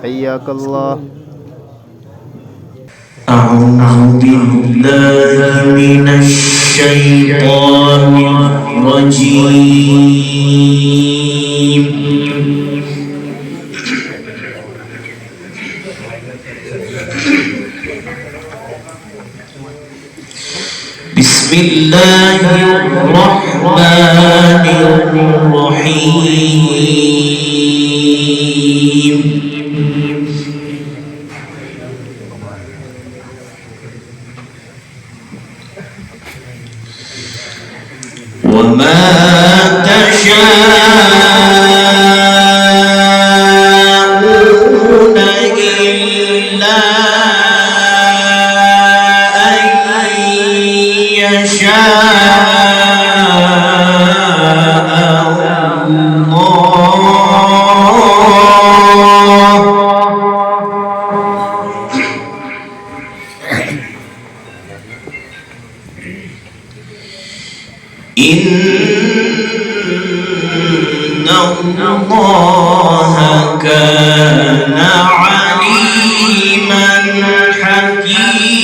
حياك الله. أعوذ بالله من الشيطان الرجيم. بسم الله الرحمن الرحيم. وما تشاءون إلا أن يشاء إن الله كان عليما حكيما.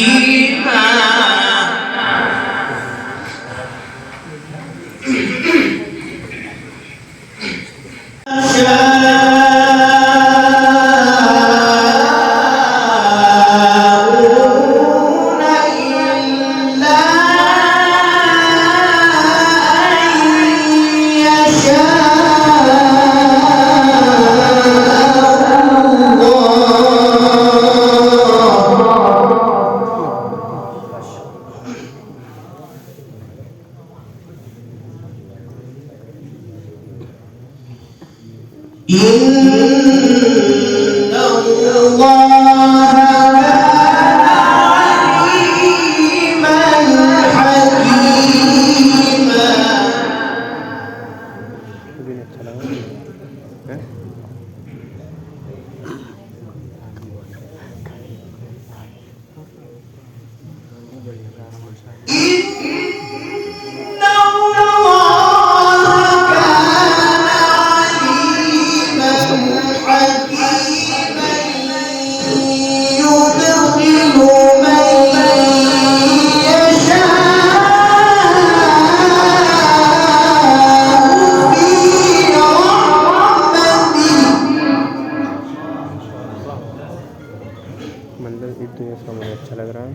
अच्छा लग रहा है.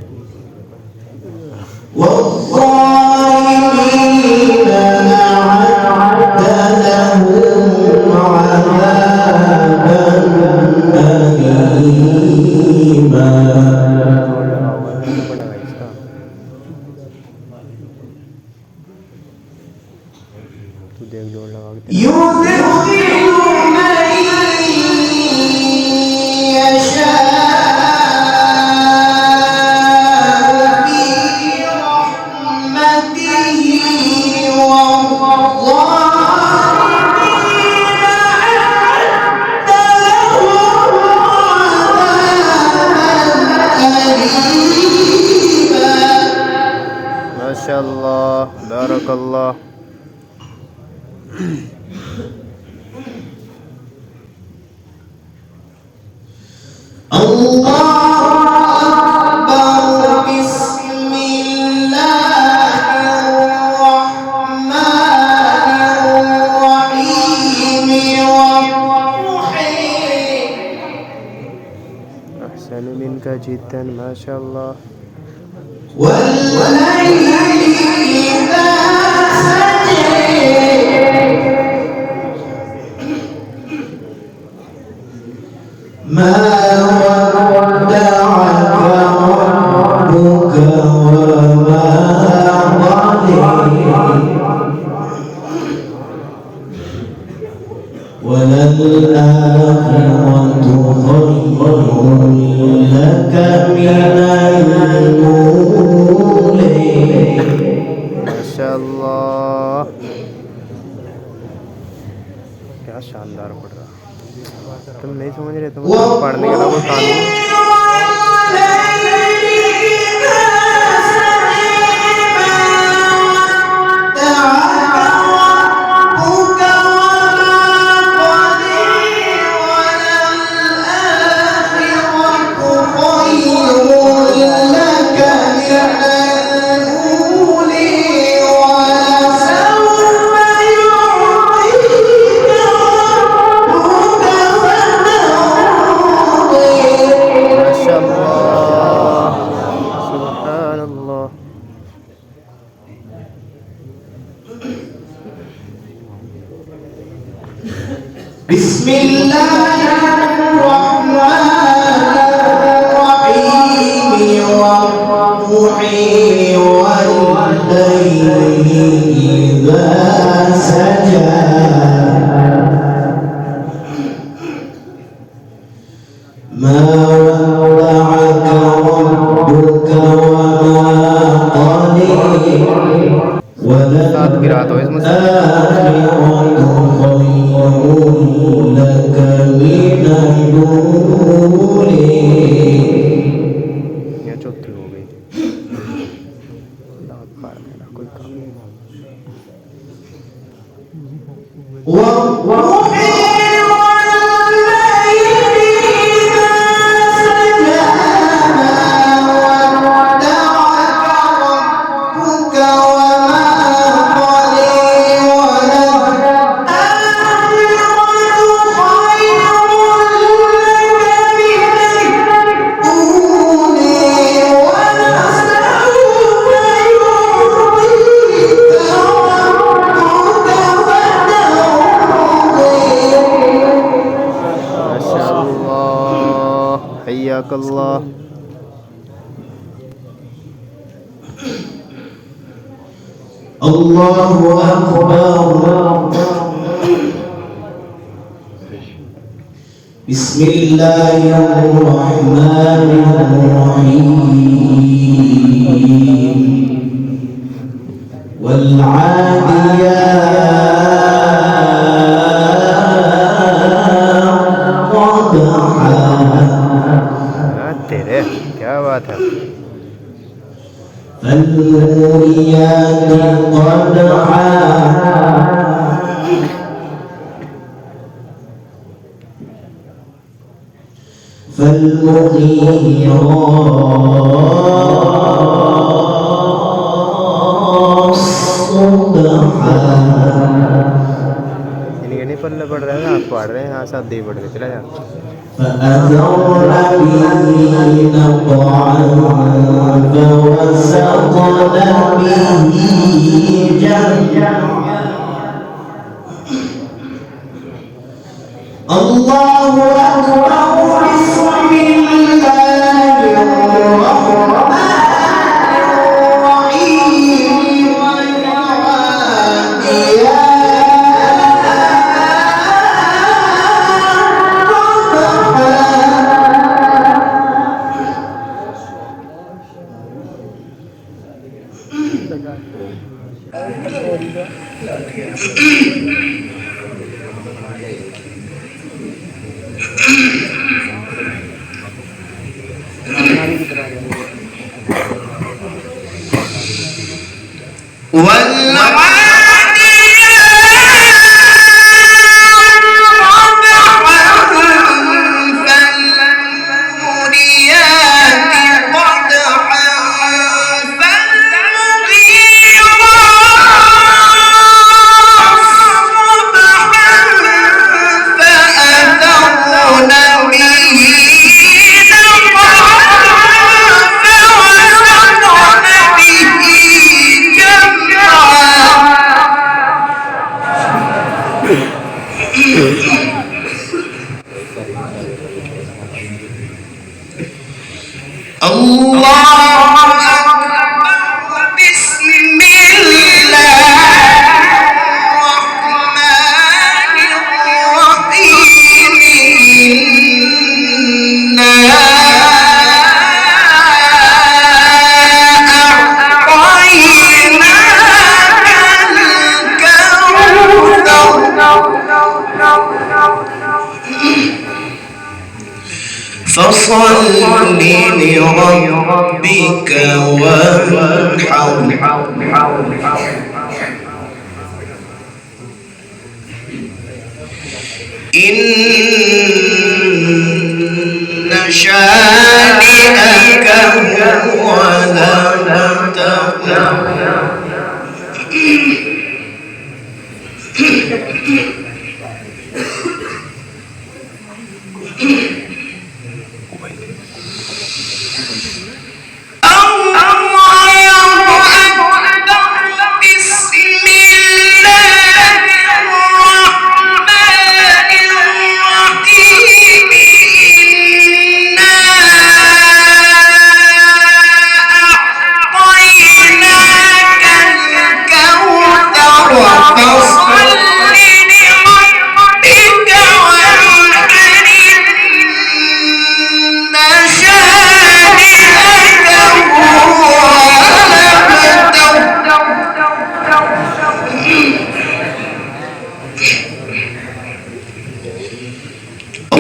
तू देख जोड़ लगा के माशाअल्लाह बारकल्लाह. أحسن منك جدا ما شاء الله. ما ودعك ربك وما قلى وللآخرة خير لك من الأولى. माशाअल्लाह, क्या शानदार पढ़ रहा। तुम नहीं समझ रहे, तुम पढ़ने के अलावा कानून। بسم الله الرحمن الرحيم والضحى والليل إذا سجى ما ودعك ربك وما قلى وللآخرة خير لك من الأولى. ये चौथी हो गई। दांत पार मेरा कोई काम नहीं। हय्याकल्लाह। अल्लाहु अकबर। बिस्मिल्लाहिर्रहमानिर्रहीम वल्आदियात क़दहा। तेरे क्या बात है। فالموريات قدحا فالمغيرات صبحا. इनके नहीं पल्ले पड़ रहे हैं, आप पढ़ रहे हैं, हाँ साथ दे पड़ रहे, चला जा। فأثرن به نقعا فوسطن به جمعا. الله أكبر. بسم الله الرحمن الرحيم والعاديات فصل لربك وانحر إن شانئك هو الأبتر.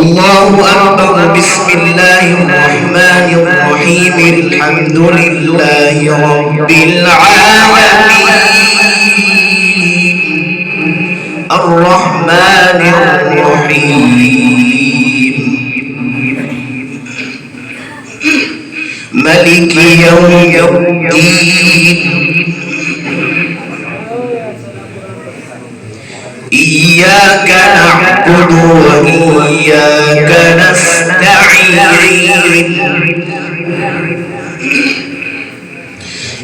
الله أكبر. بسم الله الرحمن الرحيم. الحمد لله رب العالمين الرحمن الرحيم ملك يوم الدين إياك نعبد وإياك نستعين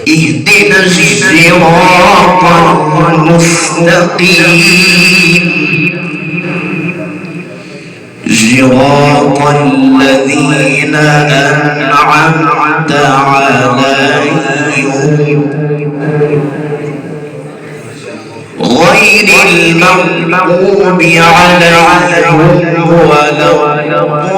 اهدنا الصراط المستقيم صراط الذين أنعمت عليهم غير المغضوب عليهم ولا الضالين.